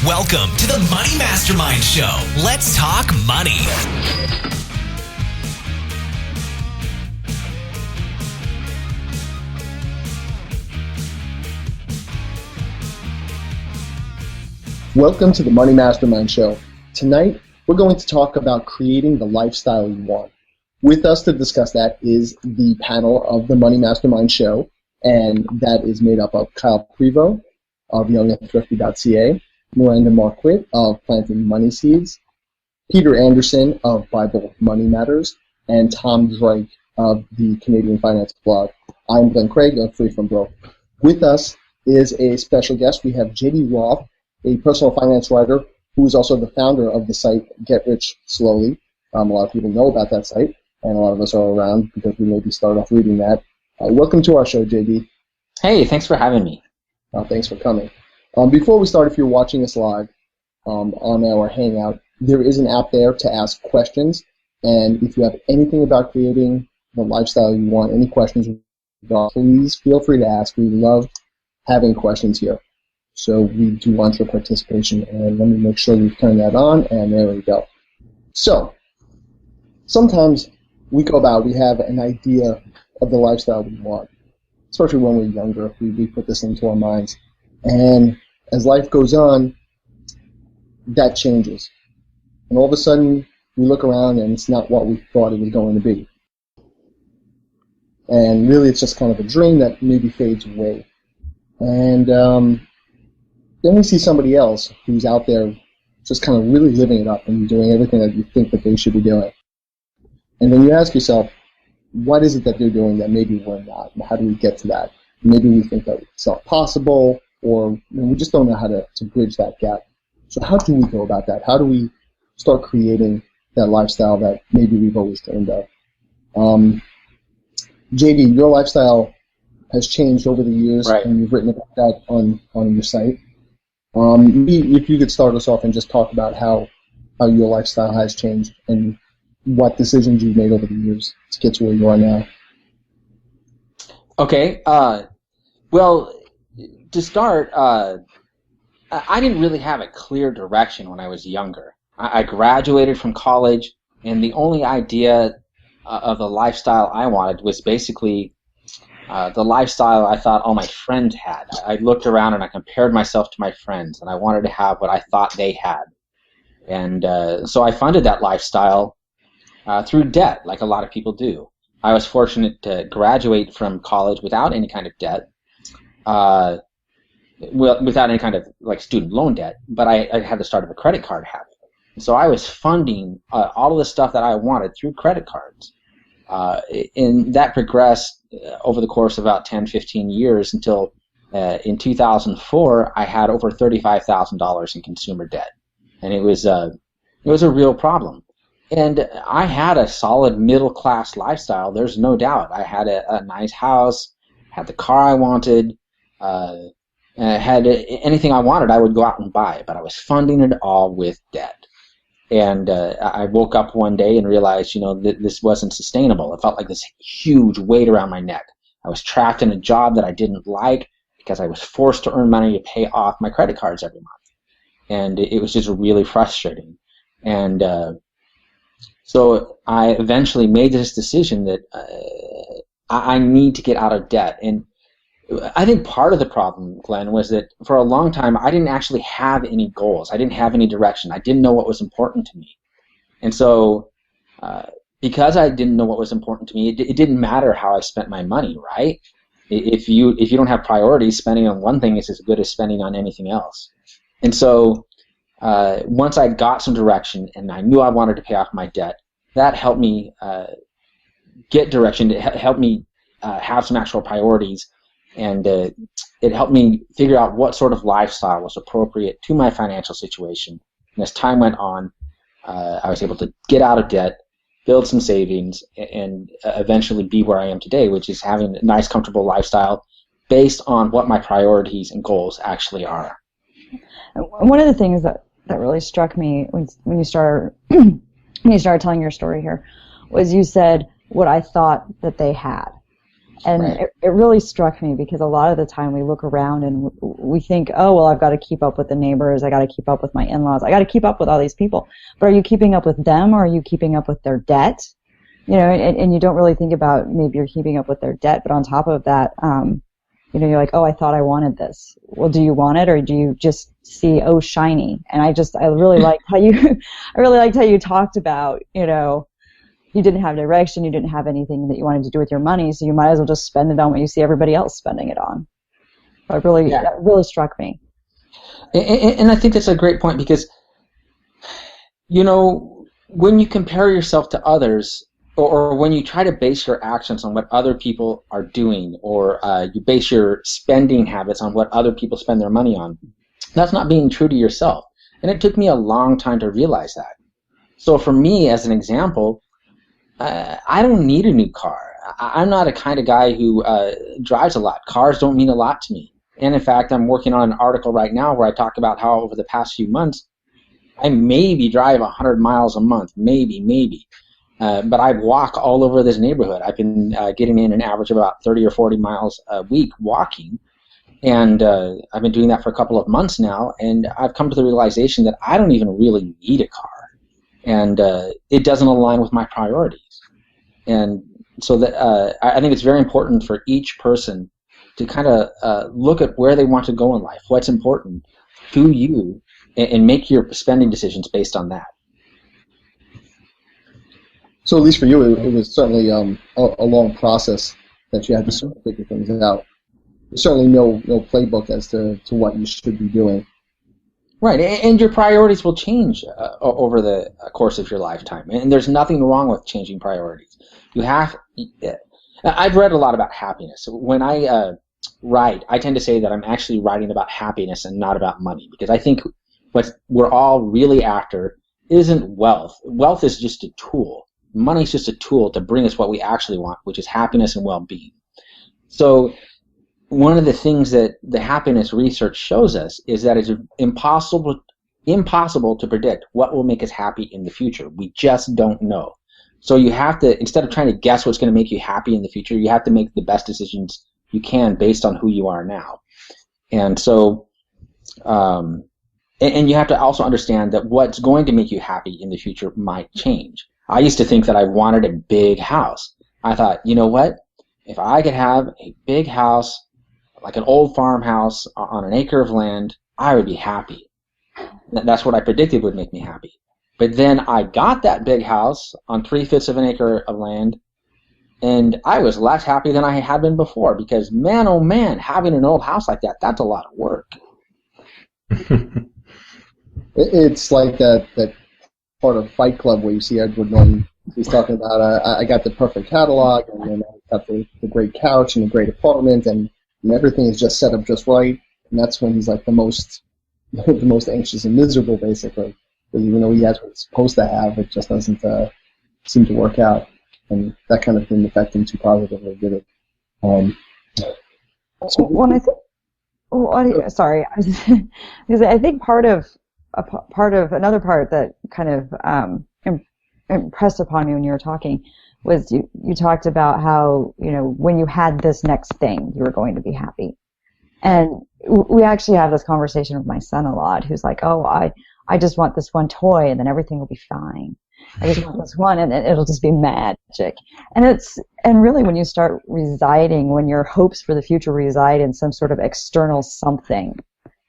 Welcome to the Money Mastermind Show. Let's talk money. Welcome to the Money Mastermind Show. Tonight, we're going to talk about creating the lifestyle you want. With us to discuss that is the panel of the Money Mastermind Show, and that is made up of Kyle Prevost of YoungandThrifty.ca, Miranda Marquit of Planting Money Seeds, Peter Anderson of Bible Money Matters, and Tom Drake of the Canadian Finance Blog. I'm Glenn Craig of Free From Broke. With us is a special guest. We have J.D. Roth, a personal finance writer who is also the founder of the site Get Rich Slowly. A lot of people know about that site, and a lot of us are around because we maybe start off reading that. Welcome to our show, JD. Hey, thanks for having me. Thanks for coming. Before we start, if you're watching us live on our Hangout, there is an app there to ask questions. And if you have anything about creating the lifestyle you want, any questions, please feel free to ask. We love having questions here. So we do want your participation. And let me make sure we've turned that on, and there we go. So sometimes we have an idea of the lifestyle we want, especially when we're younger. We put this into our minds. And as life goes on, that changes. And all of a sudden, we look around and it's not what we thought it was going to be. And really, it's just kind of a dream that maybe fades away. And then we see somebody else who's out there just kind of really living it up and doing everything that you think that they should be doing. And then you ask yourself, what is it that they're doing that maybe we're not? And how do we get to that? Maybe we think that it's not possible, or we just don't know how to bridge that gap. So how do we go about that? How do we start creating that lifestyle that maybe we've always dreamed of? JD, your lifestyle has changed over the years, right, and you've written about that on your site. Maybe if you could start us off and just talk about how your lifestyle has changed and what decisions you've made over the years to get to where you are now. Okay. Well, to start, I didn't really have a clear direction when I was younger. I graduated from college, and the only idea of the lifestyle I wanted was basically the lifestyle I thought all my friends had. I looked around and I compared myself to my friends, and I wanted to have what I thought they had. And so I funded that lifestyle through debt, like a lot of people do. I was fortunate to graduate from college without any kind of debt, without any kind of like student loan debt, but I had the start of a credit card habit. So I was funding all of the stuff that I wanted through credit cards. And that progressed over the course of about 10, 15 years until in 2004, I had over $35,000 in consumer debt. And it was a real problem. And I had a solid middle-class lifestyle, there's no doubt. I had a nice house, had the car I wanted, had anything I wanted, I would go out and buy it, but I was funding it all with debt. And I woke up one day and realized, this wasn't sustainable. It felt like this huge weight around my neck. I was trapped in a job that I didn't like because I was forced to earn money to pay off my credit cards every month. And it was just really frustrating. And so I eventually made this decision that I need to get out of debt. And I think part of the problem, Glenn, was that for a long time I didn't actually have any goals. I didn't have any direction. I didn't know what was important to me. And so because I didn't know what was important to me, it didn't matter how I spent my money, right? If you don't have priorities, spending on one thing is as good as spending on anything else. And so once I got some direction and I knew I wanted to pay off my debt, that helped me get direction. It helped me have some actual priorities. And it helped me figure out what sort of lifestyle was appropriate to my financial situation. And as time went on, I was able to get out of debt, build some savings, and eventually be where I am today, which is having a nice, comfortable lifestyle based on what my priorities and goals actually are. One of the things that really struck me when you started when you started telling your story here was you said what I thought that they had. And Right. it really struck me because a lot of the time we look around and we think, oh, well, I've got to keep up with the neighbors. I got to keep up with my in-laws. I got to keep up with all these people. But are you keeping up with them, or are you keeping up with their debt? You know, and you don't really think about maybe you're keeping up with their debt. But on top of that, you know, you're like, oh, I thought I wanted this. Well, do you want it, or do you just see, oh, shiny? And I really liked how you talked about, you know, you didn't have direction, you didn't have anything that you wanted to do with your money, so you might as well just spend it on what you see everybody else spending it on. So that really struck me. And I think that's a great point because, you know, when you compare yourself to others, or when you try to base your actions on what other people are doing, or you base your spending habits on what other people spend their money on, that's not being true to yourself. And it took me a long time to realize that. So for me, as an example, I don't need a new car. I'm not a kind of guy who drives a lot. Cars don't mean a lot to me. And in fact, I'm working on an article right now where I talk about how over the past few months, I maybe drive 100 miles a month, maybe. But I walk all over this neighborhood. I've been getting in an average of about 30 or 40 miles a week walking. And I've been doing that for a couple of months now. And I've come to the realization that I don't even really need a car. And it doesn't align with my priorities. And so that I think it's very important for each person to kind of look at where they want to go in life, what's important to you, and make your spending decisions based on that. So at least for you, it was certainly a long process that you had to sort of figure things out. There's certainly no playbook as to what you should be doing. Right, and your priorities will change over the course of your lifetime, and there's nothing wrong with changing priorities. I've read a lot about happiness. When I write, I tend to say that I'm actually writing about happiness and not about money, because I think what we're all really after isn't wealth. Wealth is just a tool. Money is just a tool to bring us what we actually want, which is happiness and well-being. So one of the things that the happiness research shows us is that it's impossible to predict what will make us happy in the future. We just don't know. So you have to, instead of trying to guess what's going to make you happy in the future, you have to make the best decisions you can based on who you are now. And so, and you have to also understand that what's going to make you happy in the future might change. I used to think that I wanted a big house. I thought, you know what? If I could have a big house, like an old farmhouse on an acre of land, I would be happy. That's what I predicted would make me happy. But then I got that big house on 3/5 of an acre of land, and I was less happy than I had been before, because man, oh man, having an old house like that, that's a lot of work. It's like that part of Fight Club where you see Edward Norton. He's talking about, I got the perfect catalog, and then I got the great couch and the great apartment, and everything is just set up just right. And that's when he's like the most anxious and miserable, basically. Because even though he has what he's supposed to have, it just doesn't seem to work out. And that kind of didn't affect him too positively, did it? When I think, sorry, because I think another part that kind of impressed upon me when you were talking was you talked about how, you know, when you had this next thing, you were going to be happy. And we actually have this conversation with my son a lot, who's like, oh, I just want this one toy and then everything will be fine. I just want this one and it'll just be magic. And really when you start when your hopes for the future reside in some sort of external something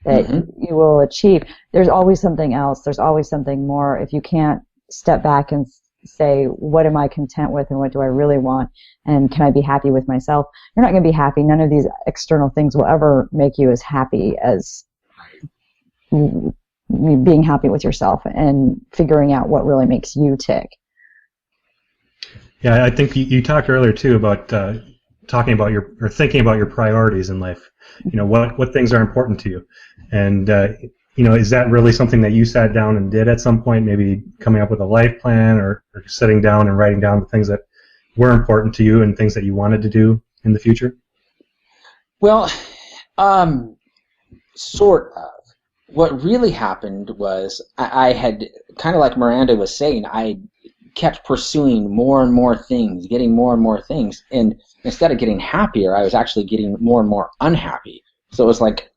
that you will achieve, there's always something else. There's always something more. If you can't step back and say, what am I content with and what do I really want? And can I be happy with myself? You're not going to be happy. None of these external things will ever make you as happy as being happy with yourself and figuring out what really makes you tick. Yeah, I think you talked earlier too about thinking about your priorities in life. You know, what things are important to you, and you know, is that really something that you sat down and did at some point? Maybe coming up with a life plan, or sitting down and writing down the things that were important to you and things that you wanted to do in the future? Well, sort of. What really happened was I had, kind of like Miranda was saying, I kept pursuing more and more things, getting more and more things, and instead of getting happier, I was actually getting more and more unhappy. So it was like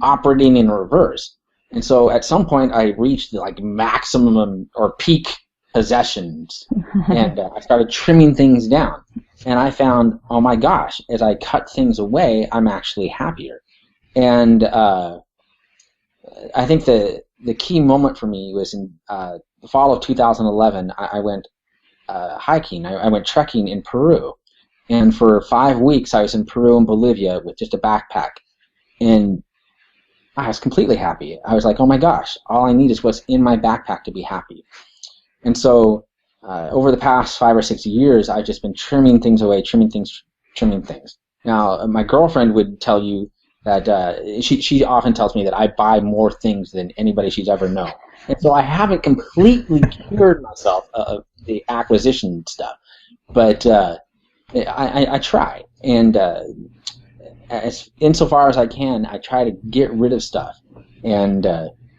operating in reverse. And so at some point I reached like maximum or peak possessions, and I started trimming things down. And I found, oh my gosh, as I cut things away, I'm actually happier. And I think the key moment for me was in the fall of 2011. I went hiking. I went trekking in Peru. And for 5 weeks, I was in Peru and Bolivia with just a backpack. And I was completely happy. I was like, oh my gosh, all I need is what's in my backpack to be happy. And so over the past 5 or 6 years, I've just been trimming things away, trimming things. Now, my girlfriend would tell you that she often tells me that I buy more things than anybody she's ever known. And so I haven't completely cured myself of the acquisition stuff. But I try. And insofar as I can, I try to get rid of stuff. And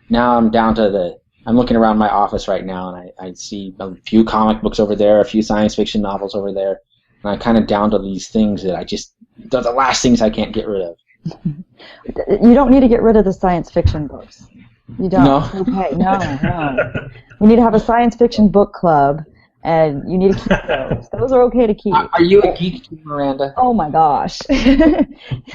now I'm down to I'm looking around my office right now, and I see a few comic books over there, a few science fiction novels over there, and I'm kind of down to these things that they're the last things I can't get rid of. You don't need to get rid of the science fiction books. You don't. No. Okay, no. We need to have a science fiction book club, and you need to keep those. Those are okay to keep. Are you a geek too, Miranda? Oh my gosh.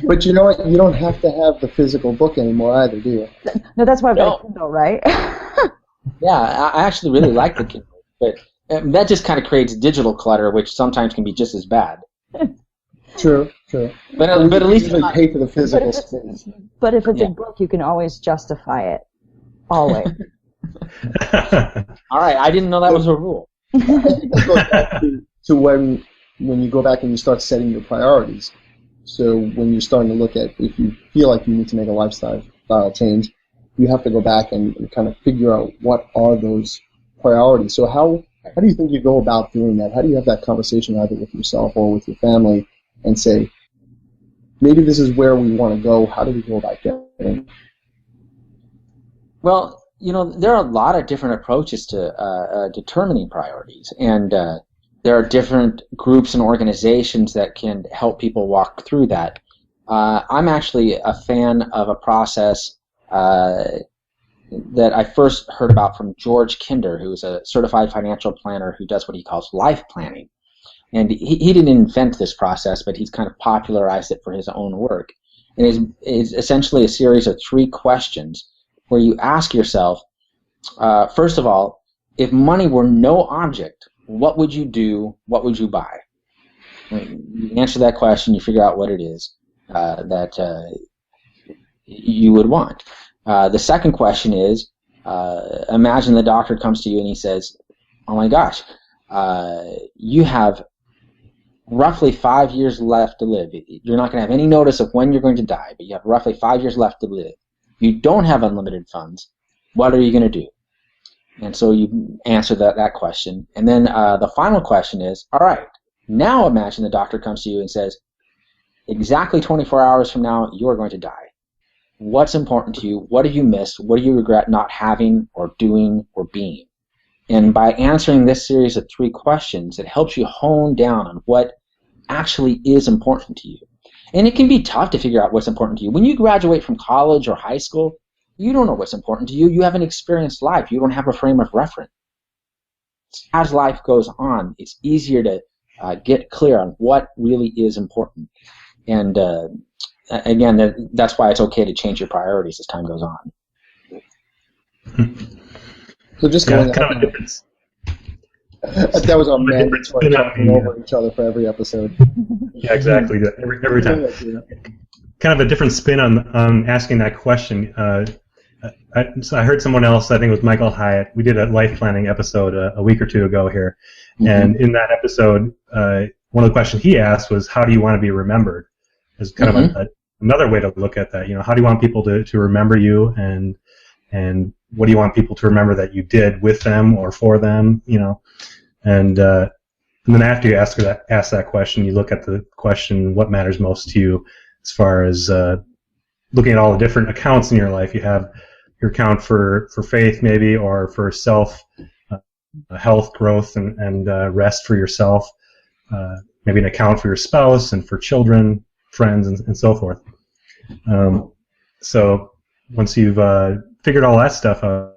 But you know what? You don't have to have the physical book anymore either, do you? No, that's why I've got a Kindle, right? Yeah, I actually really like the Kindle, but that just kind of creates digital clutter, which sometimes can be just as bad. True. But at least you pay for the physical space. But if it's a book, you can always justify it. Always. All right, I didn't know that was a rule. I think that goes back to when you go back and you start setting your priorities. So when you're starting to look at, if you feel like you need to make a lifestyle change, you have to go back and kind of figure out what are those priorities. So how do you think you go about doing that? How do you have that conversation either with yourself or with your family and say, maybe this is where we want to go. How do we go about getting? Well, there are a lot of different approaches to determining priorities, and there are different groups and organizations that can help people walk through that. I'm actually a fan of a process that I first heard about from George Kinder, who's a certified financial planner who does what he calls life planning. And he didn't invent this process, but he's kind of popularized it for his own work. And it's essentially a series of 3 questions where you ask yourself, first of all, if money were no object, what would you do? What would you buy? You answer that question, you figure out what it is that you would want. The second question is, imagine the doctor comes to you and he says, oh my gosh, you have roughly 5 years left to live. You're not going to have any notice of when you're going to die, but you have roughly 5 years left to live. You don't have unlimited funds. What are you going to do? And so you answer that question. And then the final question is, all right, now imagine the doctor comes to you and says, exactly 24 hours from now, you're going to die. What's important to you? What have you missed? What do you regret not having or doing or being? And by answering this series of 3 questions, it helps you hone down on what actually is important to you. And it can be tough to figure out what's important to you. When you graduate from college or high school, you don't know what's important to you. You haven't experienced life. You don't have a frame of reference. As life goes on, it's easier to get clear on what really is important. And again, that's why it's okay to change your priorities as time goes on. So just going kind of a difference. That was our mandatory talking over each other for every episode. Yeah, exactly. Every time. Kind of a different spin on asking that question. So I heard someone else, I think it was Michael Hyatt. We did a life planning episode a week or 2 ago here. Mm-hmm. And in that episode, one of the questions he asked was, how do you want to be remembered? Is kind of another way to look at that. How do you want people to remember you, and what do you want people to remember that you did with them or for them? And then after you ask that question, you look at the question, what matters most to you, as far as looking at all the different accounts in your life. You have your account for faith, maybe, or for self health, growth, and rest for yourself, maybe an account for your spouse and for children, friends, and so forth. So once you've figured all that stuff out,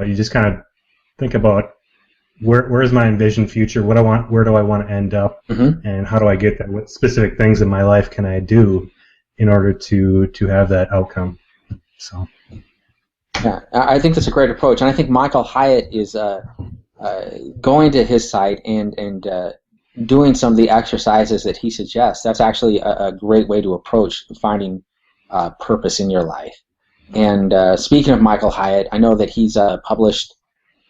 you just kind of think about where is my envisioned future, what I want, where do I want to end up, and how do I get there? What specific things in my life can I do in order to have that outcome? So. Yeah, I think that's a great approach, and I think Michael Hyatt is going to his site and doing some of the exercises that he suggests. That's actually a great way to approach finding purpose in your life. And speaking of Michael Hyatt, I know that he's published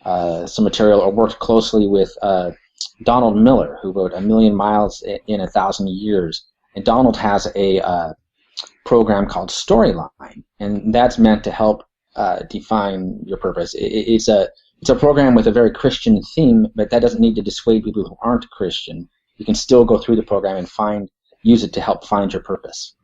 some material or worked closely with Donald Miller, who wrote 1,000,000 Miles in 1,000 Years. And Donald has a program called Storyline, and that's meant to help define your purpose. It's a program with a very Christian theme, but that doesn't need to dissuade people who aren't Christian. You can still go through the program and use it to help find your purpose.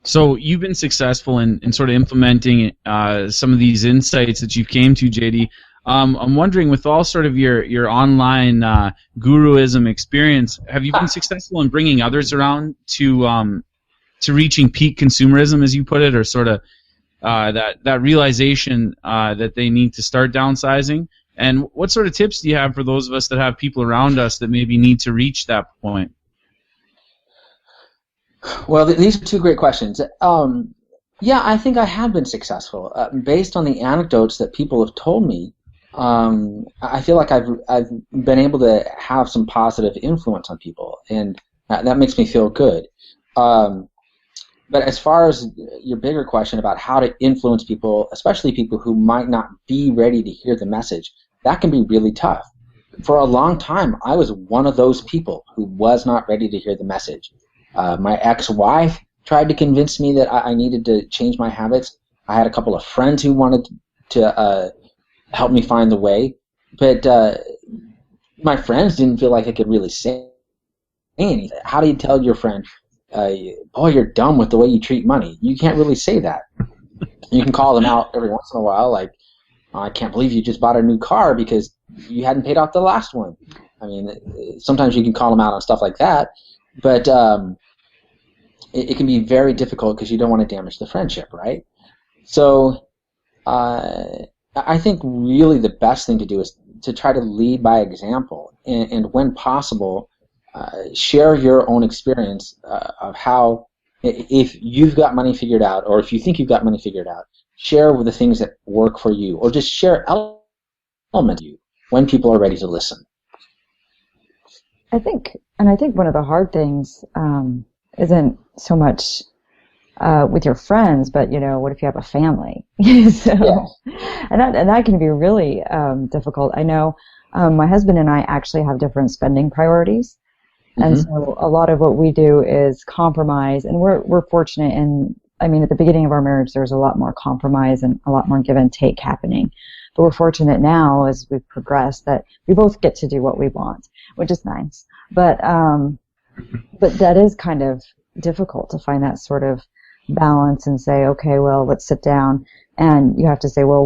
So you've been successful in sort of implementing some of these insights that you came to, JD. I'm wondering, with all sort of your online guruism experience, have you been successful in bringing others around to reaching peak consumerism, as you put it, or sort of that realization that they need to start downsizing? And what sort of tips do you have for those of us that have people around us that maybe need to reach that point? Well, these are two great questions. Yeah, I think I have been successful. Based on the anecdotes that people have told me, I feel like I've been able to have some positive influence on people, and that makes me feel good. But as far as your bigger question about how to influence people, especially people who might not be ready to hear the message, that can be really tough. For a long time, I was one of those people who was not ready to hear the message. My ex-wife tried to convince me that I needed to change my habits. I had a couple of friends who wanted to help me find the way, but my friends didn't feel like I could really say anything. How do you tell your friend, "Oh, you're dumb with the way you treat money"? You can't really say that. You can call them out every once in a while, like, "I can't believe you just bought a new car because you hadn't paid off the last one." I mean, sometimes you can call them out on stuff like that, but it can be very difficult because you don't want to damage the friendship, right? So I think really the best thing to do is to try to lead by example, and when possible, share your own experience of how, if you've got money figured out, or if you think you've got money figured out, share with the things that work for you, or just share elements of you when people are ready to listen. I think one of the hard things isn't so much with your friends, but what if you have a family? So, yeah. and that can be really difficult. I know my husband and I actually have different spending priorities, and so a lot of what we do is compromise. And we're fortunate at the beginning of our marriage, there was a lot more compromise and a lot more give and take happening. But we're fortunate now, as we've progressed, that we both get to do what we want, which is nice. But that is kind of difficult to find that sort of balance and say, okay, well, let's sit down. And you have to say, well,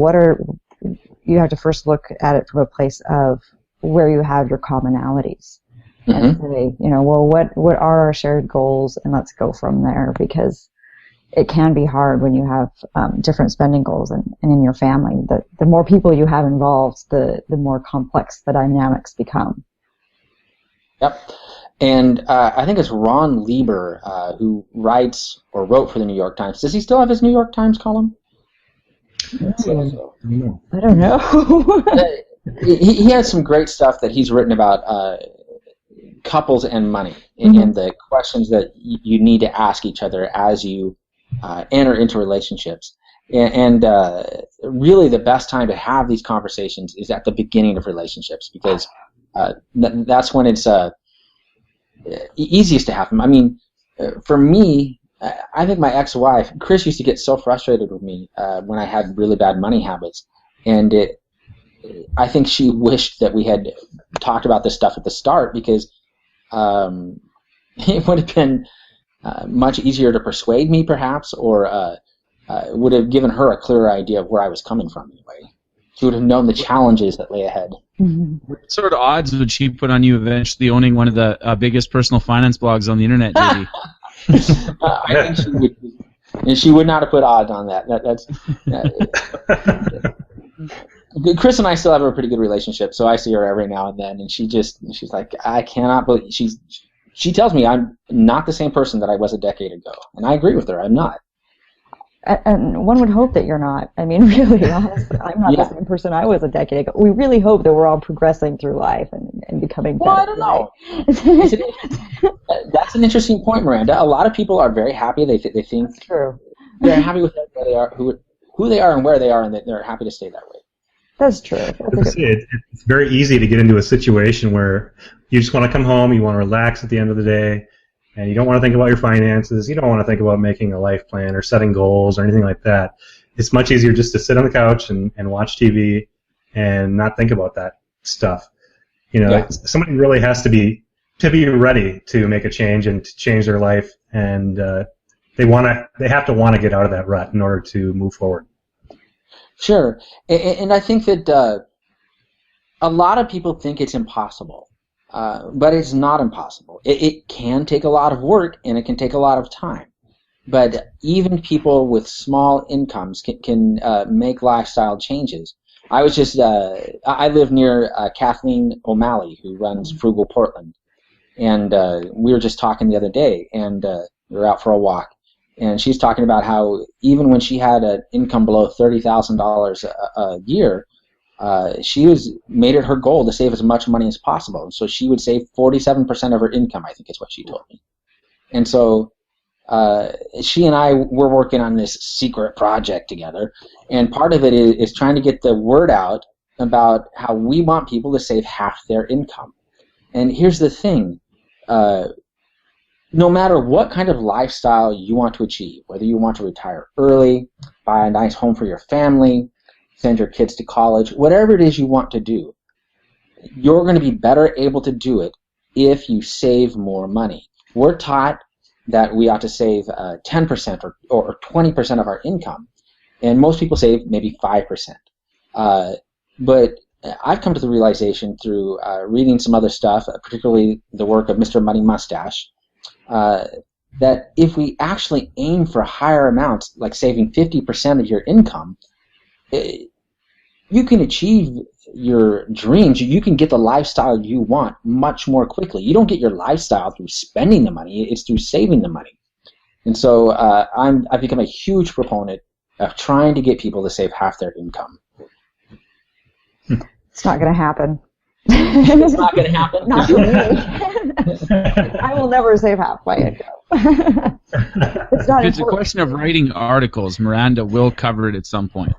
you have to first look at it from a place of where you have your commonalities. And say, well, what are our shared goals? And let's go from there, because it can be hard when you have different spending goals and in your family. The more people you have involved, the more complex the dynamics become. Yep. And I think it's Ron Lieber who writes or wrote for the New York Times. Does he still have his New York Times column? I don't know. He has some great stuff that he's written about couples and money, and the questions that you need to ask each other as you enter into relationships. And really the best time to have these conversations is at the beginning of relationships, because that's when it's easiest to have them. I mean, for me, I think my ex-wife, Chris, used to get so frustrated with me when I had really bad money habits, and I think she wished that we had talked about this stuff at the start, because it would have been much easier to persuade me, perhaps, or would have given her a clearer idea of where I was coming from anyway. She would have known the challenges that lay ahead. What sort of odds would she put on you eventually owning one of the biggest personal finance blogs on the internet, JD? I think she would, and she would not have put odds on that. Chris and I still have a pretty good relationship, so I see her every now and then, and she's like, I cannot believe she tells me I'm not the same person that I was a decade ago, and I agree with her. I'm not. And one would hope that you're not. I mean, really, honestly, I'm not the same person I was a decade ago. We really hope that we're all progressing through life and becoming better. Well, I don't know. That's an interesting point, Miranda. A lot of people are very happy. They think True. They're happy with where they are, who they are, and where they are, and they're happy to stay that way. That's true. It's very easy to get into a situation where you just want to come home, you want to relax at the end of the day, and you don't want to think about your finances, you don't want to think about making a life plan or setting goals or anything like that. It's much easier just to sit on the couch and watch TV and not think about that stuff. Somebody really has to be ready to make a change and to change their life, and they have to want to get out of that rut in order to move forward. Sure, and I think that a lot of people think it's impossible, but it's not impossible. It can take a lot of work, and it can take a lot of time. But even people with small incomes can make lifestyle changes. I live near Kathleen O'Malley, who runs Frugal Portland, and we were just talking the other day, and we were out for a walk. And she's talking about how even when she had an income below $30,000 a year, she made it her goal to save as much money as possible. So she would save 47% of her income, I think is what she told me. And so she and I were working on this secret project together, and part of it is trying to get the word out about how we want people to save half their income. And here's the thing. No matter what kind of lifestyle you want to achieve, whether you want to retire early, buy a nice home for your family, send your kids to college, whatever it is you want to do, you're going to be better able to do it if you save more money. We're taught that we ought to save 10% or 20% of our income, and most people save maybe 5%. But I've come to the realization through reading some other stuff, particularly the work of Mr. Money Mustache, that if we actually aim for higher amounts, like saving 50% of your income, you can achieve your dreams. You can get the lifestyle you want much more quickly. You don't get your lifestyle through spending the money. It's through saving the money. And so I've become a huge proponent of trying to get people to save half their income. It's not going to happen. It's not going to happen? Not for me. I will never save half my income. It's a question of writing articles. Miranda will cover it at some point.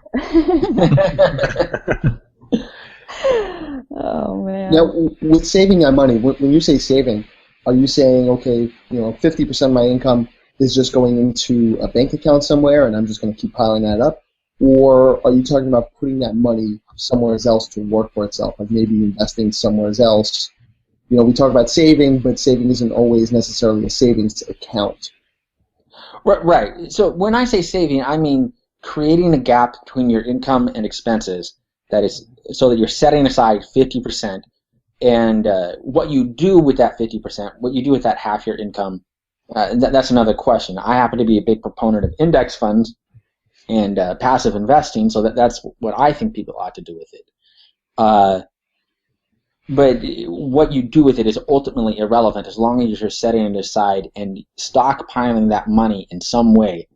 Oh, man. Now, with saving that money, when you say saving, are you saying, okay, 50% of my income is just going into a bank account somewhere and I'm just going to keep piling that up? Or are you talking about putting that money somewhere else to work for itself, like maybe investing somewhere else? We talk about saving, but saving isn't always necessarily a savings account. Right. So when I say saving, I mean creating a gap between your income and expenses, that is, so that you're setting aside 50%, and what you do with that 50%, what you do with that half your income, that's another question. I happen to be a big proponent of index funds and passive investing, so that's what I think people ought to do with it. But what you do with it is ultimately irrelevant as long as you're setting it aside and stockpiling that money in some way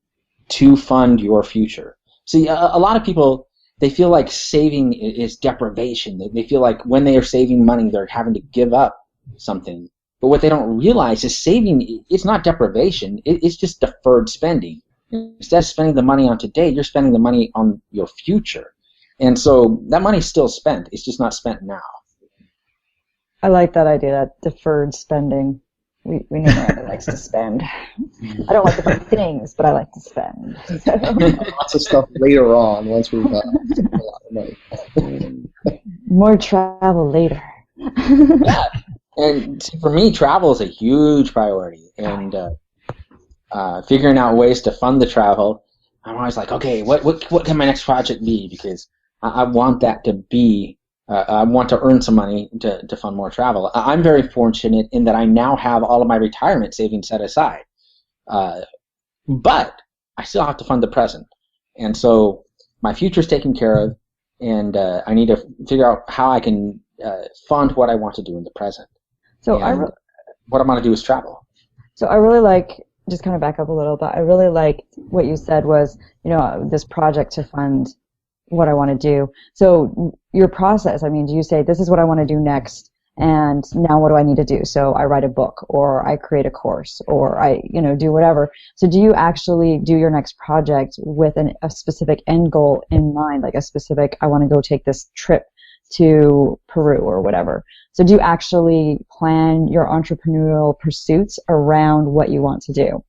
to fund your future. See, a lot of people, they feel like saving is deprivation. They feel like when they are saving money, they're having to give up something. But what they don't realize is saving, it's not deprivation. It's just deferred spending. Instead of spending the money on today, you're spending the money on your future. And so that money's still spent. It's just not spent now. I like that idea, that deferred spending. We know Miranda likes to spend. I don't like to buy things, but I like to spend. Lots of stuff later on once we've spent a lot of money. More travel later. Yeah. And for me, travel is a huge priority. And figuring out ways to fund the travel, I'm always like, okay, what can my next project be? Because I want that to be. I want to earn some money to fund more travel. I'm very fortunate in that I now have all of my retirement savings set aside, but I still have to fund the present, and so my future is taken care of, and I need to figure out how I can fund what I want to do in the present. So what I want to do is travel. So I really like, just kind of back up a little, but I really like what you said was, this project to fund what I want to do. So your process, I mean, do you say, this is what I want to do next, and now what do I need to do? So I write a book, or I create a course, or I, do whatever. So do you actually do your next project with a specific end goal in mind, like a specific, I want to go take this trip to Peru or whatever? So do you actually plan your entrepreneurial pursuits around what you want to do?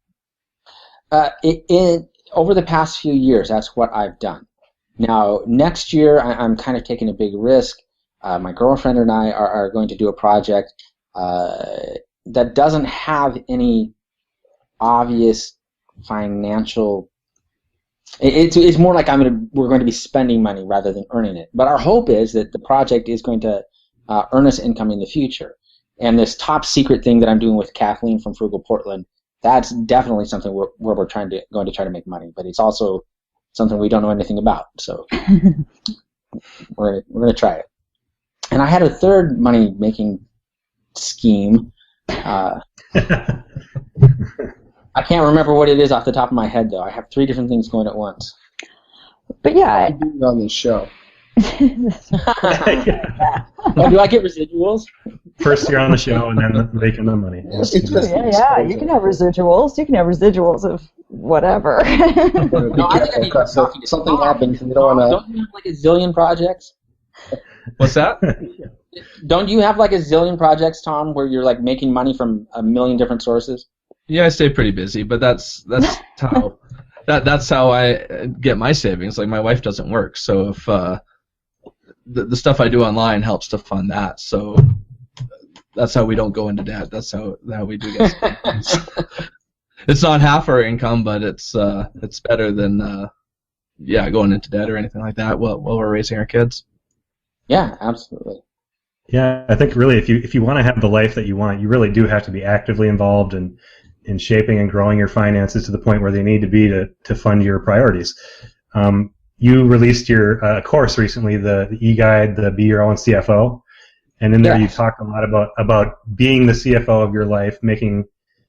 Over the past few years, that's what I've done. Now, next year, I'm kind of taking a big risk. My girlfriend and I are going to do a project that doesn't have any obvious financial. It's more like we're going to be spending money rather than earning it. But our hope is that the project is going to earn us income in the future. And this top secret thing that I'm doing with Kathleen from Frugal Portland, that's definitely something where we're going to try to make money. But it's also something we don't know anything about. So we're going to try it. And I had a third money-making scheme. I can't remember what it is off the top of my head, though. I have 3 different things going at once. But yeah, on this show. Oh, do I get residuals? First you're on the show, and then making the money. you can have residuals. You can have residuals of whatever. No, I think I need if something happens, you don't want to. Don't you have like a zillion projects? What's that? Don't you have like a zillion projects, Tom, where you're like making money from a million different sources? Yeah, I stay pretty busy, but that's how that's how I get my savings. Like, my wife doesn't work, so if the stuff I do online helps to fund that, so that's how we don't go into debt. That's how we do get savings. It's not half our income, but it's better than going into debt or anything like that while we're raising our kids. Yeah, absolutely. Yeah, I think really if you want to have the life that you want, you really do have to be actively involved in shaping and growing your finances to the point where they need to be to fund your priorities. You released your course recently, the e-guide, the Be Your Own CFO, and in there you talk a lot about being the CFO of your life, making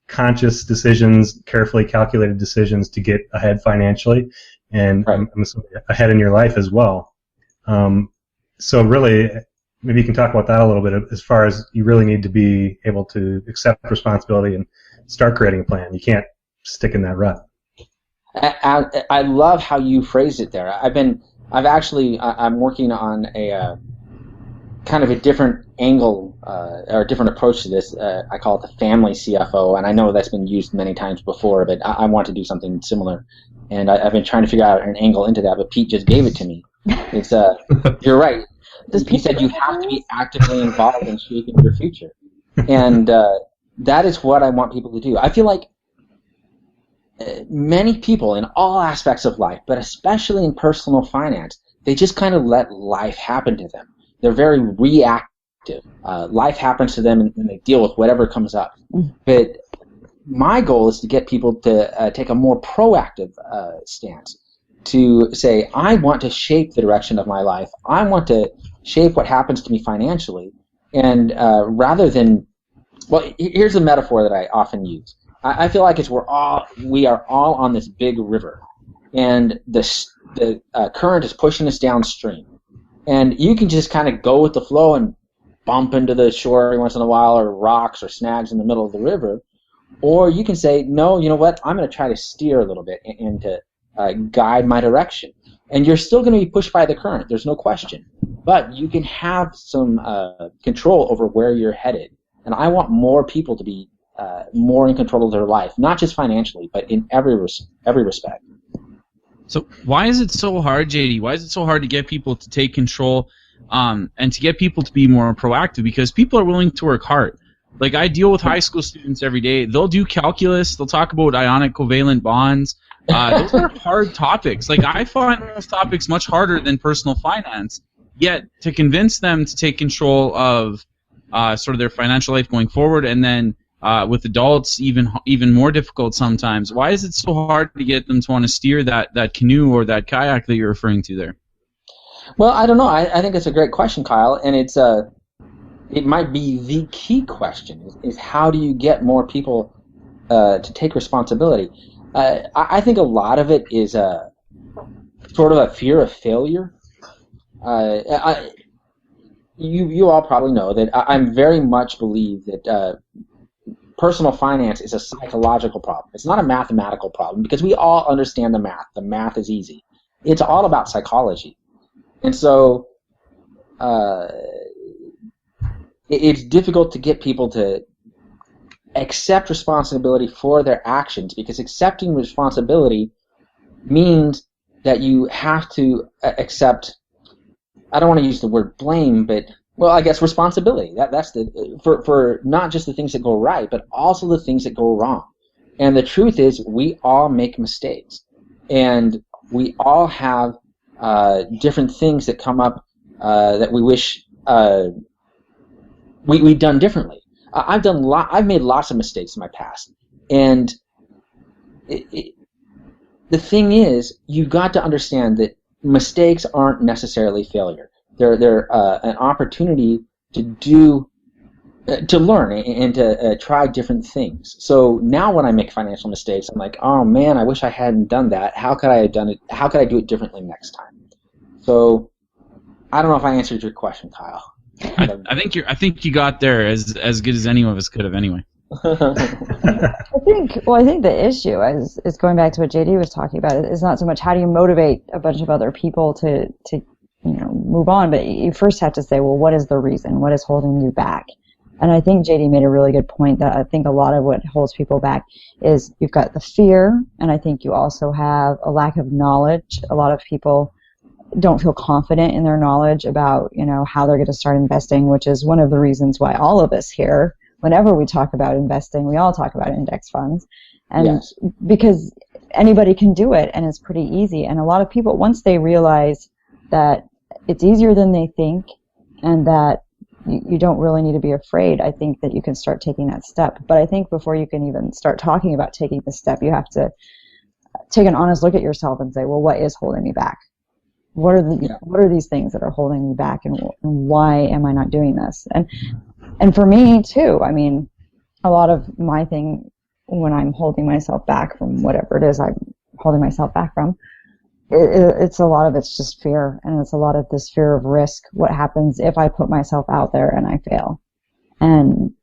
conscious decisions, carefully calculated decisions to get ahead financially, and I'm assuming ahead in your life as well. So really, maybe you can talk about that a little bit as far as you really need to be able to accept responsibility and start creating a plan. You can't stick in that rut. I love how you phrased it there. I'm working on a kind of a different angle or a different approach to this. I call it the family CFO, and I know that's been used many times before, but I want to do something similar. And I've been trying to figure out an angle into that, but Pete just gave it to me. It's you're right. He said you have to be actively involved in shaping your future, and that is what I want people to do. I feel like many people in all aspects of life, but especially in personal finance, they just kind of let life happen to them. They're very reactive. Life happens to them, and they deal with whatever comes up. But my goal is to get people to take a more proactive stance, to say, I want to shape the direction of my life. I want to shape what happens to me financially. And rather than, well, here's a metaphor that I often use. I feel like we are all on this big river, and the current is pushing us downstream. And you can just kind of go with the flow and bump into the shore every once in a while, or rocks or snags in the middle of the river. Or you can say, no, you know what, I'm going to try to steer a little bit and to guide my direction. And you're still going to be pushed by the current, there's no question. But you can have some control over where you're headed. And I want more people to be more in control of their life, not just financially, but in every respect. So why is it so hard, JD? Why is it so hard to get people to take control and to get people to be more proactive? Because people are willing to work hard. Like, I deal with high school students every day. They'll do calculus. They'll talk about ionic covalent bonds. Those are hard topics. Like, I find those topics much harder than personal finance. Yet, to convince them to take control of sort of their financial life going forward, and then with adults, even more difficult sometimes. Why is it so hard to get them to want to steer that canoe or that kayak that you're referring to there? Well, I don't know. I think it's a great question, Kyle, and it might be the key question: is how do you get more people to take responsibility? I think a lot of it is sort of a fear of failure. You all probably know that I very much believe that personal finance is a psychological problem. It's not a mathematical problem because we all understand the math. The math is easy. It's all about psychology. And so it's difficult to get people to accept responsibility for their actions, because accepting responsibility means that you have to accept, I don't want to use the word blame, but, well, I guess responsibility. That's for not just the things that go right, but also the things that go wrong. And the truth is, we all make mistakes. And we all have different things that come up that we wish we'd done differently. I've made lots of mistakes in my past, and the thing is, you've got to understand that mistakes aren't necessarily failure. They're an opportunity to learn and to try different things. So now when I make financial mistakes, I'm like, oh man, I wish I hadn't done that. How could I have done it? How could I do it differently next time? So I don't know if I answered your question, Kyle. I think you got there as good as any of us could have anyway. I think the issue is going back to what JD was talking about. Is not so much how do you motivate a bunch of other people to move on, but you first have to say, well, what is the reason? What is holding you back? And I think JD made a really good point that I think a lot of what holds people back is you've got the fear, and I think you also have a lack of knowledge. A lot of people don't feel confident in their knowledge about, how they're going to start investing, which is one of the reasons why all of us here, whenever we talk about investing, we all talk about index funds. And yes, because anybody can do it and it's pretty easy. And a lot of people, once they realize that it's easier than they think and that you don't really need to be afraid, I think that you can start taking that step. But I think before you can even start talking about taking the step, you have to take an honest look at yourself and say, well, what is holding me back? What are these things that are holding me back, and why am I not doing this? And for me too, I mean, a lot of my thing when I'm holding myself back from whatever it is I'm holding myself back from, it's a lot of it's just fear, and it's a lot of this fear of risk. What happens if I put myself out there and I fail? And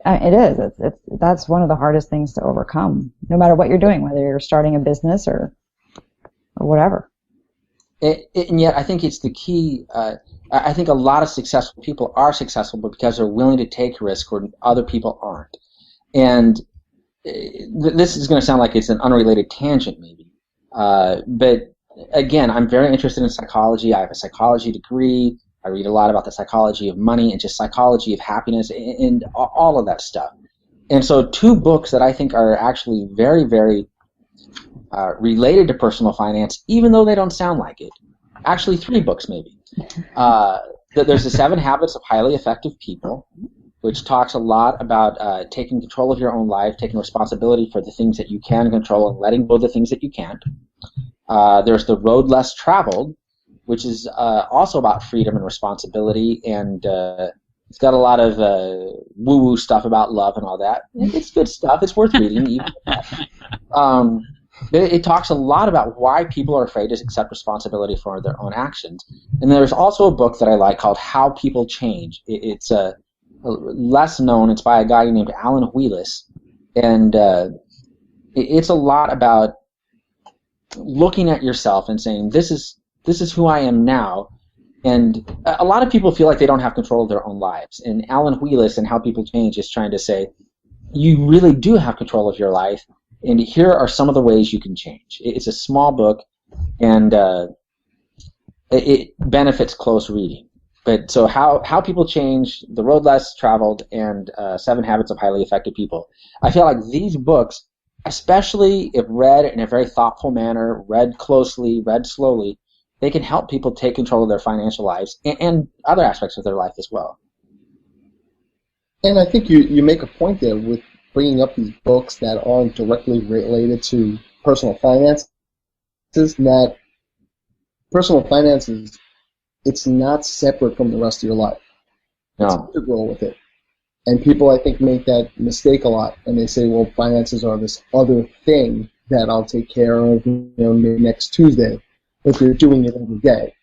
that's one of the hardest things to overcome, no matter what you're doing, whether you're starting a business or whatever. And yet, I think it's the key. I think a lot of successful people are successful because they're willing to take risk where other people aren't. And this is going to sound like it's an unrelated tangent, maybe. But again, I'm very interested in psychology. I have a psychology degree. I read a lot about the psychology of money and just psychology of happiness and all of that stuff. And so 2 books that I think are actually very, very related to personal finance, even though they don't sound like it. Actually, 3 books maybe. There's the 7 Habits of Highly Effective People, which talks a lot about taking control of your own life, taking responsibility for the things that you can control and letting go of the things that you can't. There's The Road Less Traveled, which is also about freedom and responsibility, and it's got a lot of woo-woo stuff about love and all that. It's good stuff. It's worth reading. Even it talks a lot about why people are afraid to accept responsibility for their own actions. And there's also a book that I like called How People Change. It's less known. It's by a guy named Alan Wheelis. And it's a lot about looking at yourself and saying, this is who I am now. And a lot of people feel like they don't have control of their own lives. And Alan Wheelis and How People Change is trying to say, you really do have control of your life. And here are some of the ways you can change. It's a small book, and it benefits close reading. But so how people change, The Road Less Traveled, and 7 Habits of Highly Effective People. I feel like these books especially if read in a very thoughtful manner, read closely, read slowly, they can help people take control of their financial lives and other aspects of their life as well. And I think you make a point there with bringing up these books that aren't directly related to personal finances, that personal finances, it's not separate from the rest of your life. It's integral with it. And people, I think, make that mistake a lot, and they say, well, finances are this other thing that I'll take care of, maybe next Tuesday, if you're doing it every day,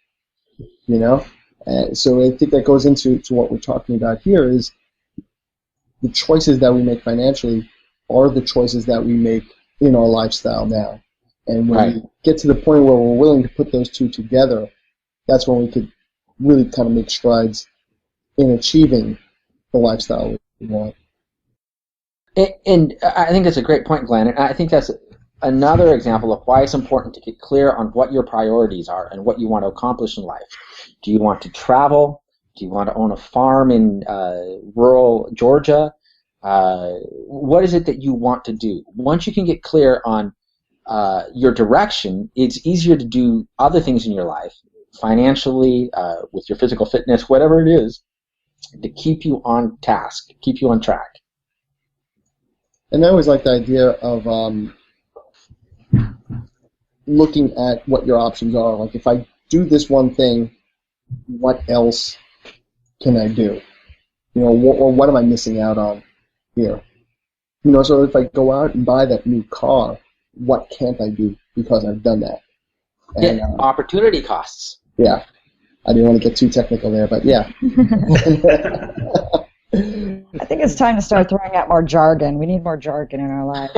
so I think that goes into what we're talking about here is the choices that we make financially are the choices that we make in our lifestyle now. And when we get to the point where we're willing to put those two together, that's when we could really kind of make strides in achieving the lifestyle we want. And I think that's a great point, Glenn. And I think that's another example of why it's important to get clear on what your priorities are and what you want to accomplish in life. Do you want to travel? Do you want to own a farm in rural Georgia? What is it that you want to do? Once you can get clear on your direction, it's easier to do other things in your life, financially, with your physical fitness, whatever it is, to keep you on task, keep you on track. And I always like the idea of looking at what your options are. Like, if I do this one thing, what else can I do? Or what am I missing out on here? So if I go out and buy that new car, what can't I do because I've done that? And, opportunity costs. Yeah. I didn't want to get too technical there, but yeah. I think it's time to start throwing out more jargon. We need more jargon in our lives.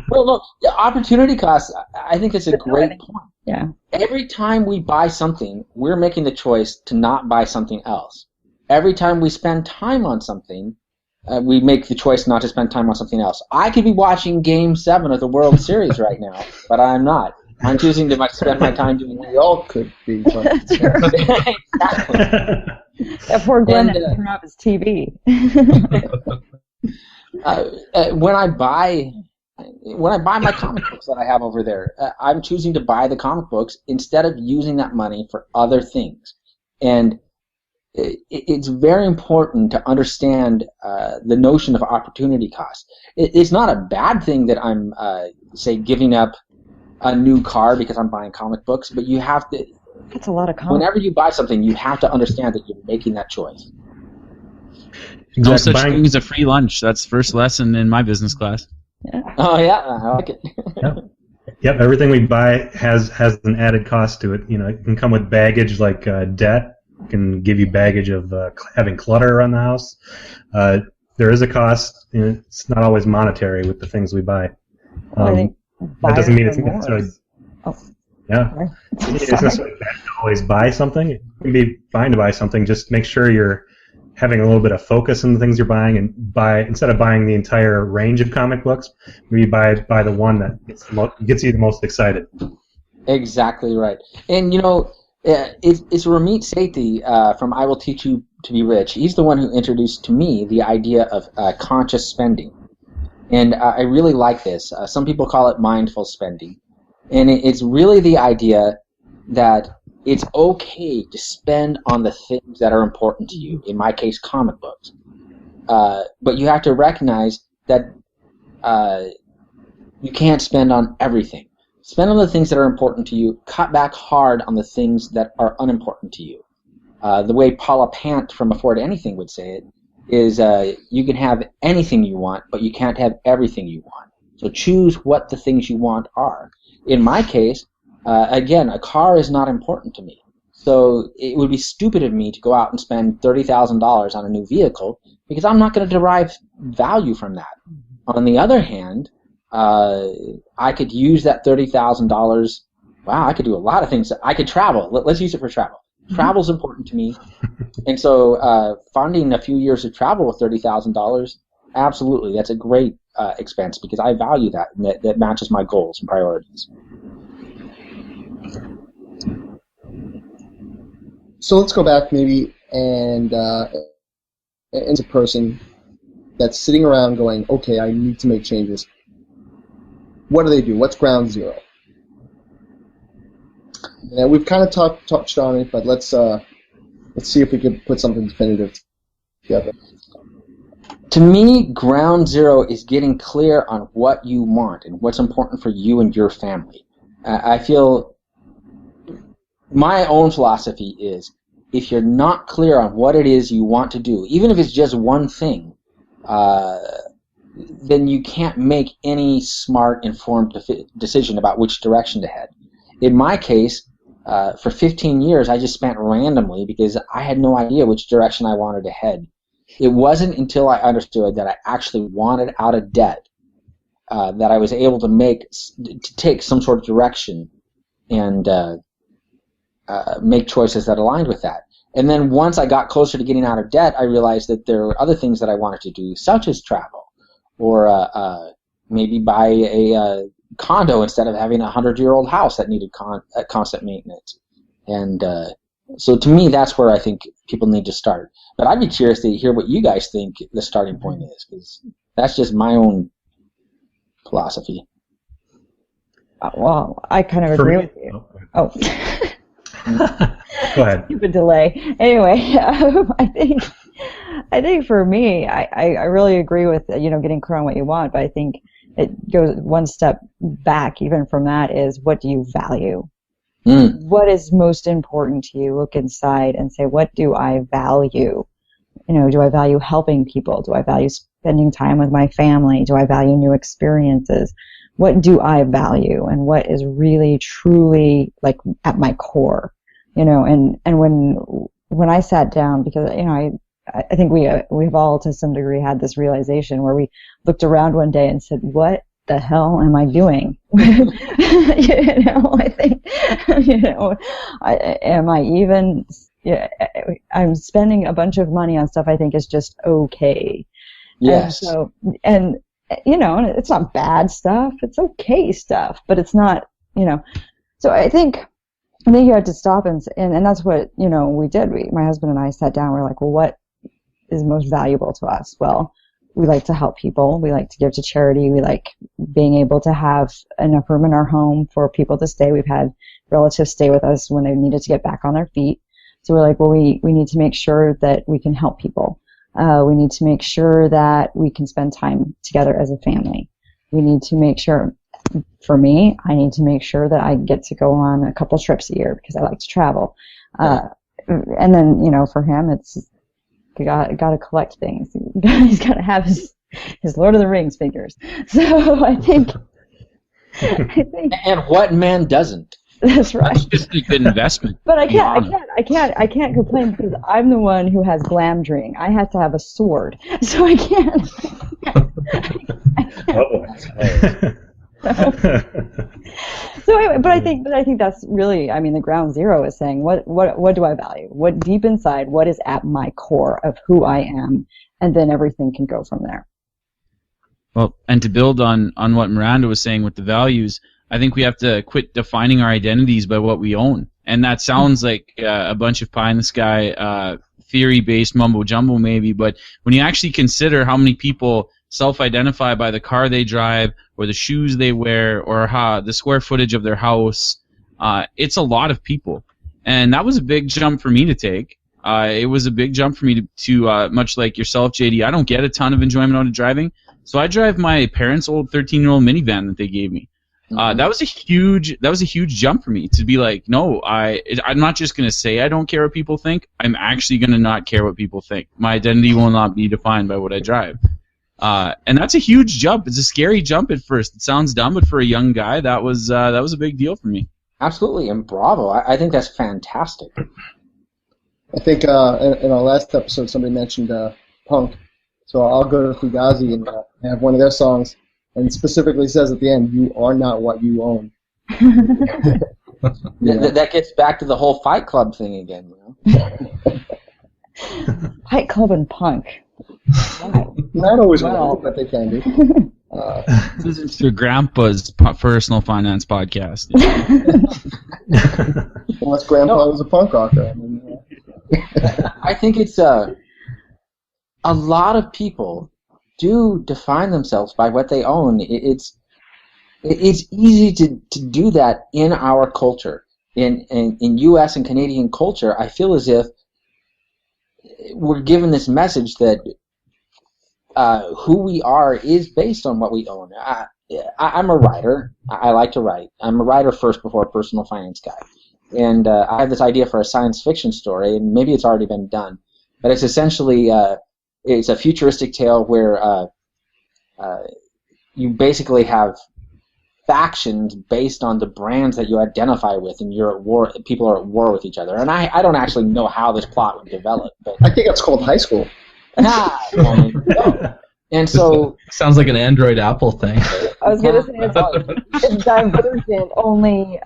Well, look, the opportunity costs, I think it's a great point. Yeah. Every time we buy something, we're making the choice to not buy something else. Every time we spend time on something, we make the choice not to spend time on something else. I could be watching Game 7 of the World Series right now, but I'm not. I'm choosing to spend my time doing we all could be. Exactly. That poor Glenn didn't turn off his TV. When I buy my comic books that I have over there, I'm choosing to buy the comic books instead of using that money for other things. And it's very important to understand the notion of opportunity cost. It's not a bad thing that I'm, say, giving up a new car because I'm buying comic books, but you have to. That's a lot of comics. Whenever you buy something, you have to understand that you're making that choice. No such thing as a free lunch. That's the first lesson in my business class. Yeah. Oh yeah, I like it. Yep, everything we buy has an added cost to it. It can come with baggage like debt. It can give you baggage of having clutter around the house. There is a cost. It's not always monetary with the things we buy. That doesn't mean it's necessarily. Yeah. It's necessarily bad to always buy something. It can be fine to buy something. Just make sure you're having a little bit of focus in the things you're buying, and instead of buying the entire range of comic books, maybe buy the one that gets you the most excited. Exactly right. And it's Ramit Sethi from I Will Teach You to Be Rich. He's the one who introduced to me the idea of conscious spending. And I really like this. Some people call it mindful spending. And it's really the idea that it's okay to spend on the things that are important to you, in my case, comic books. But you have to recognize that you can't spend on everything. Spend on the things that are important to you. Cut back hard on the things that are unimportant to you. The way Paula Pant from Afford Anything would say it is you can have anything you want, but you can't have everything you want. So choose what the things you want are. In my case, again, a car is not important to me. So it would be stupid of me to go out and spend $30,000 on a new vehicle because I'm not going to derive value from that. On the other hand, I could use that $30,000. Wow, I could do a lot of things. I could travel. Let's use it for travel. Travel's important to me. And so funding a few years of travel with $30,000, absolutely, that's a great expense because I value that, and that matches my goals and priorities. So let's go back maybe and as a person that's sitting around going, okay, I need to make changes. what do they do? What's ground zero? Yeah, we've kind of touched on it, but let's see if we can put something definitive together. To me, ground zero is getting clear on what you want and what's important for you and your family. I feel my own philosophy is if you're not clear on what it is you want to do, even if it's just one thing, then you can't make any smart, informed decision about which direction to head. In my case, for 15 years, I just spent randomly because I had no idea which direction I wanted to head. It wasn't until I understood that I actually wanted out of debt that I was able to take some sort of direction and make choices that aligned with that. And then once I got closer to getting out of debt, I realized that there were other things that I wanted to do, such as travel, or maybe buy a condo instead of having a 100-year-old house that needed constant maintenance. And so to me, that's where I think people need to start. But I'd be curious to hear what you guys think the starting point is, because that's just my own philosophy. Well, I kind of agree with you. Oh. Go ahead. Stupid delay. Anyway, I think for me, I really agree with getting clear on what you want, but I think it goes one step back even from that is what do you value? What is most important to you? Look inside and say, what do I value? Do I value helping people? Do I value spending time with my family? Do I value new experiences? What do I value? And what is really, truly like at my core? And when I sat down, because, I think we have all to some degree had this realization where we looked around one day and said, what the hell am I doing? I think, am I even, I'm spending a bunch of money on stuff I think is just okay. Yes. And it's not bad stuff. It's okay stuff, but it's not, so I think you had to stop and that's what, we did. My husband and I sat down. We're like, well, what is most valuable to us? Well, we like to help people. We like to give to charity. We like being able to have enough room in our home for people to stay. We've had relatives stay with us when they needed to get back on their feet. So we're like, well, we need to make sure that we can help people. We need to make sure that we can spend time together as a family. We need to make sure, for me, I need to make sure that I get to go on a couple trips a year because I like to travel. And then, for him, it's you got to collect things. He's got to have his Lord of the Rings figures. So I think. And what man doesn't? That's right. That's just a good investment. But I can't complain because I'm the one who has glamdring. I have to have a sword, so I can't. So anyway, but I think that's really, the ground zero is saying what do I value? What deep inside, what is at my core of who I am, and then everything can go from there. Well, and to build on what Miranda was saying with the values, I think we have to quit defining our identities by what we own. And that sounds like a bunch of pie-in-the-sky theory-based mumbo-jumbo maybe, but when you actually consider how many people self-identify by the car they drive or the shoes they wear or the square footage of their house, it's a lot of people. And that was a big jump for me to take. It was a big jump for me to much like yourself, JD, I don't get a ton of enjoyment out of driving, so I drive my parents' old 13-year-old minivan that they gave me. That was a huge jump for me to be like, no, I'm not just going to say I don't care what people think. I'm actually going to not care what people think. My identity will not be defined by what I drive. And that's a huge jump. It's a scary jump at first. It sounds dumb, but for a young guy, that was a big deal for me. Absolutely, and bravo. I think that's fantastic. I think in our last episode somebody mentioned punk, so I'll go to Fugazi and have one of their songs. And it specifically says at the end, you are not what you own. That gets back to the whole Fight Club thing again. Fight Club and punk. Wow. Not always well, but they can be. This is your grandpa's personal finance podcast. Unless grandpa was a punk rocker. I think it's a lot of people do define themselves by what they own. it's easy to do that in our culture. In U.S. and Canadian culture, I feel as if we're given this message that who we are is based on what we own. I'm a writer. I like to write. I'm a writer first before a personal finance guy. And I have this idea for a science fiction story, and maybe it's already been done. But it's essentially it's a futuristic tale where you basically have factions based on the brands that you identify with, and you're at war. People are at war with each other. And I don't actually know how this plot would develop. But I think that's called high school. And so sounds like an Android Apple thing. I was going to say it's divergent, only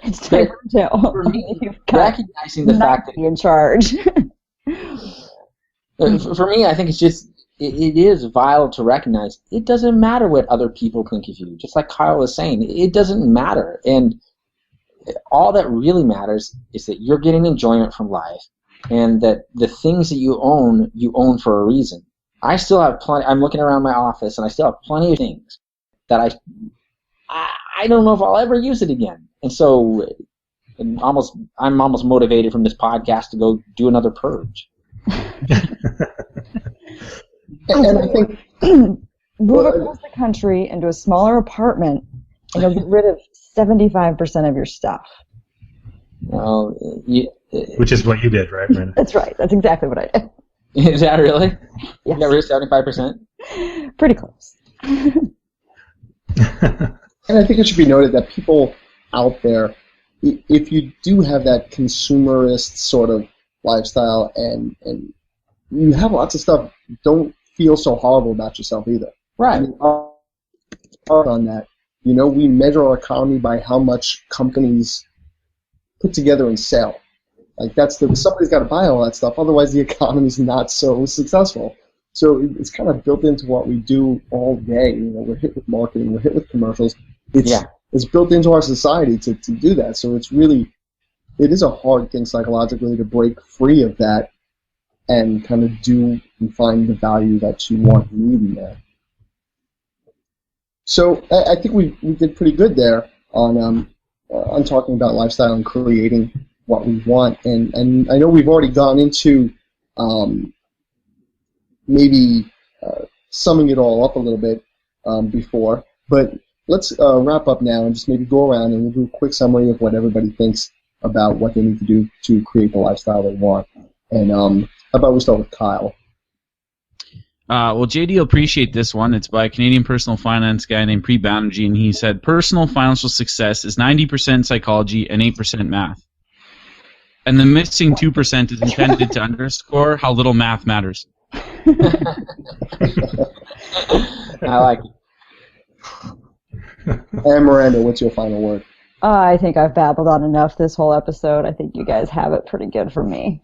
it's divergent. For me, recognizing the fact that in charge. For me, I think it's just it is vital to recognize it doesn't matter what other people think of you. Just like Kyle was saying, it doesn't matter, and all that really matters is that you're getting enjoyment from life. And that the things that you own for a reason. I still have plenty. I'm looking around my office, and I still have plenty of things that I don't know if I'll ever use it again. And so, I'm almost motivated from this podcast to go do another purge. And I think move across the country into a smaller apartment, and you'll get rid of 75% of your stuff. Well, Which is what you did, right, Brandon? That's right. That's exactly what I did. Is that really? Yes. You got rid of 75%? Pretty close. And I think it should be noted that people out there, if you do have that consumerist sort of lifestyle and you have lots of stuff, don't feel so horrible about yourself either. Right. I mean, on that, we measure our economy by how much companies put together and sell. Like somebody's got to buy all that stuff, otherwise the economy's not so successful. So it's kind of built into what we do all day. We're hit with marketing, we're hit with commercials. It's built into our society to do that. So it is a hard thing psychologically to break free of that and kind of do and find the value that you want and need in there. So I think we did pretty good there on talking about lifestyle and creating what we want. And I know we've already gone into maybe summing it all up a little bit before, but let's wrap up now and just maybe go around and we'll do a quick summary of what everybody thinks about what they need to do to create the lifestyle they want. And how about we start with Kyle? Well, JD will appreciate this one. It's by a Canadian personal finance guy named Preet Banerjee, and he said, personal financial success is 90% psychology and 8% math. And the missing 2% is intended to underscore how little math matters. I like it. And Miranda, what's your final word? I think I've babbled on enough this whole episode. I think you guys have it pretty good for me.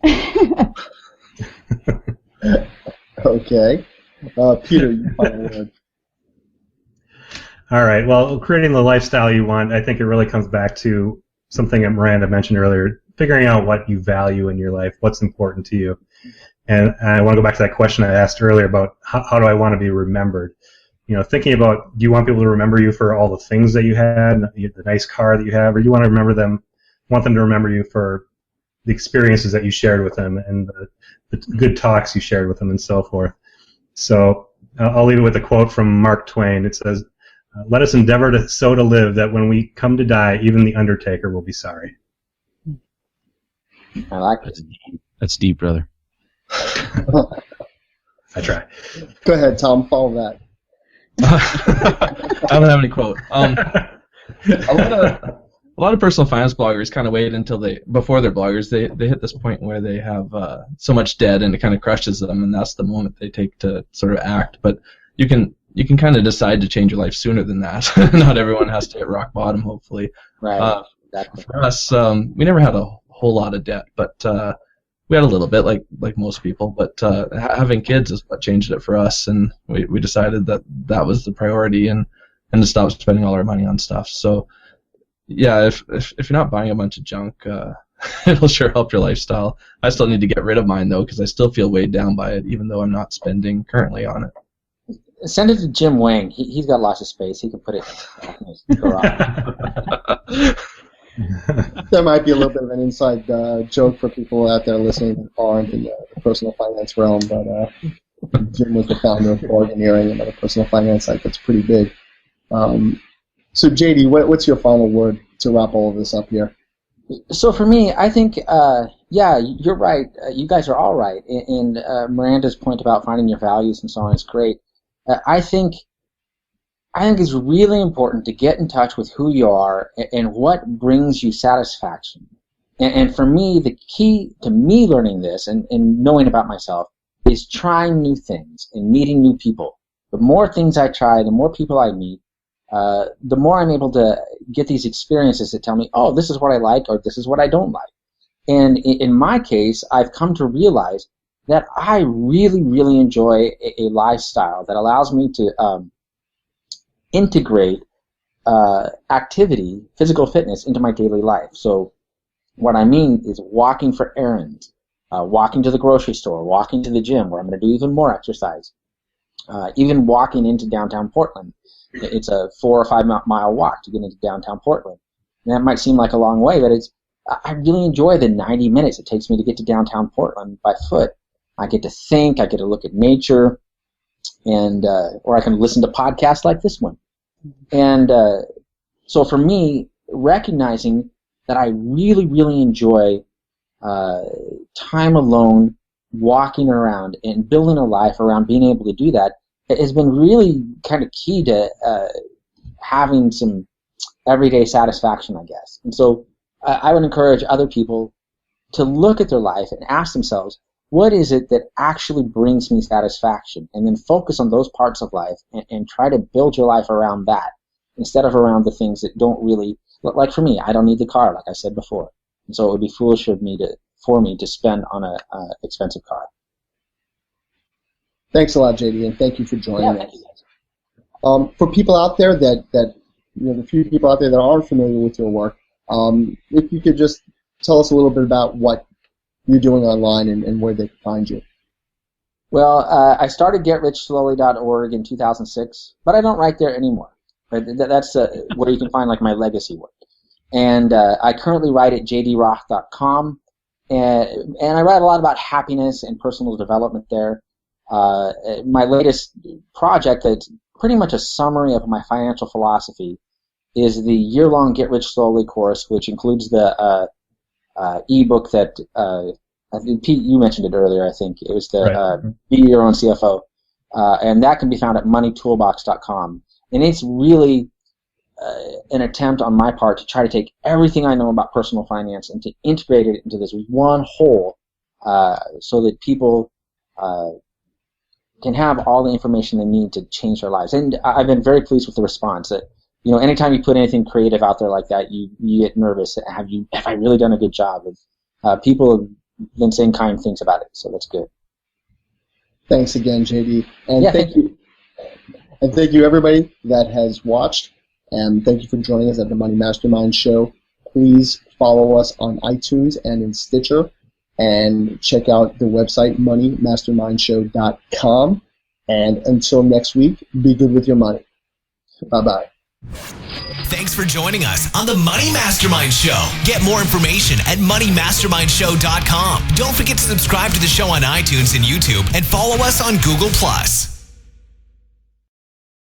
Okay. Peter, your final word. All right. Well, creating the lifestyle you want, I think it really comes back to something that Miranda mentioned earlier, figuring out what you value in your life, what's important to you. And I want to go back to that question I asked earlier about how do I want to be remembered? Thinking about, do you want people to remember you for all the things that you had, the nice car that you have, or do you want to want them to remember you for the experiences that you shared with them and the good talks you shared with them and so forth. So I'll leave it with a quote from Mark Twain. It says, let us endeavor to live that when we come to die, even the undertaker will be sorry. I like it. That's deep, brother. I try. Go ahead, Tom. Follow that. I don't have any quote. A lot of personal finance bloggers kind of wait until before they're bloggers, they hit this point where they have so much debt and it kind of crushes them, and that's the moment they take to sort of act. But you can kind of decide to change your life sooner than that. Not everyone has to hit rock bottom, hopefully. Right. Exactly. For us, we never had a whole lot of debt, but we had a little bit, like most people. But having kids is what changed it for us, and we decided that was the priority, and to stop spending all our money on stuff. So. Yeah, if you're not buying a bunch of junk, it'll sure help your lifestyle. I still need to get rid of mine, though, because I still feel weighed down by it, even though I'm not spending currently on it. Send it to Jim Wang. He's got lots of space. He can put it in his garage. There might be a little bit of an inside joke for people out there listening that aren't in the personal finance realm, but Jim was the founder of Bargaineering, another personal finance site that's pretty big. So JD, what's your final word to wrap all of this up here? So for me, I think, yeah, you're right. You guys are all right. And Miranda's point about finding your values and so on is great. I think it's really important to get in touch with who you are and what brings you satisfaction. And for me, the key to me learning this and knowing about myself is trying new things and meeting new people. The more things I try, the more people I meet, the more I'm able to get these experiences that tell me, oh, this is what I like or this is what I don't like. And in my case, I've come to realize that I really, really enjoy a lifestyle that allows me to integrate activity, physical fitness, into my daily life. So what I mean is walking for errands, walking to the grocery store, walking to the gym where I'm going to do even more exercise, even walking into downtown Portland. It's a 4 or 5 mile walk to get into downtown Portland. And that might seem like a long way, but I really enjoy the 90 minutes it takes me to get to downtown Portland by foot. I get to think, I get to look at nature, and or I can listen to podcasts like this one. And so for me, recognizing that I really, really enjoy time alone, walking around, and building a life around being able to do that has been really kind of key to having some everyday satisfaction, I guess. And so I would encourage other people to look at their life and ask themselves, what is it that actually brings me satisfaction? And then focus on those parts of life and try to build your life around that instead of around the things that don't really, like for me, I don't need the car, like I said before. And so it would be foolish for me to spend on an expensive car. Thanks a lot, JD, and thank you for joining us. Thank you guys. For people out there that the few people out there that aren't familiar with your work, if you could just tell us a little bit about what you're doing online and where they can find you. Well, I started GetRichSlowly.org in 2006, but I don't write there anymore. That's where you can find like my legacy work. And I currently write at jdroth.com, and I write a lot about happiness and personal development there. My latest project that's pretty much a summary of my financial philosophy is the year-long Get Rich Slowly course, which includes the ebook that I think Pete, you mentioned it earlier. I think it was the Be Your Own CFO, and that can be found at moneytoolbox.com. And it's really an attempt on my part to try to take everything I know about personal finance and to integrate it into this one whole, so that people can have all the information they need to change their lives. And I've been very pleased with the response. That anytime you put anything creative out there like that, you get nervous. Have I really done a good job? People have been saying kind things about it, so that's good. Thanks again, JD, and thank you. And thank you, everybody that has watched, and thank you for joining us at the Money Mastermind Show. Please follow us on iTunes and in Stitcher, and check out the website, moneymastermindshow.com. And until next week, be good with your money. Bye-bye. Thanks for joining us on the Money Mastermind Show. Get more information at moneymastermindshow.com. Don't forget to subscribe to the show on iTunes and YouTube, and follow us on Google+.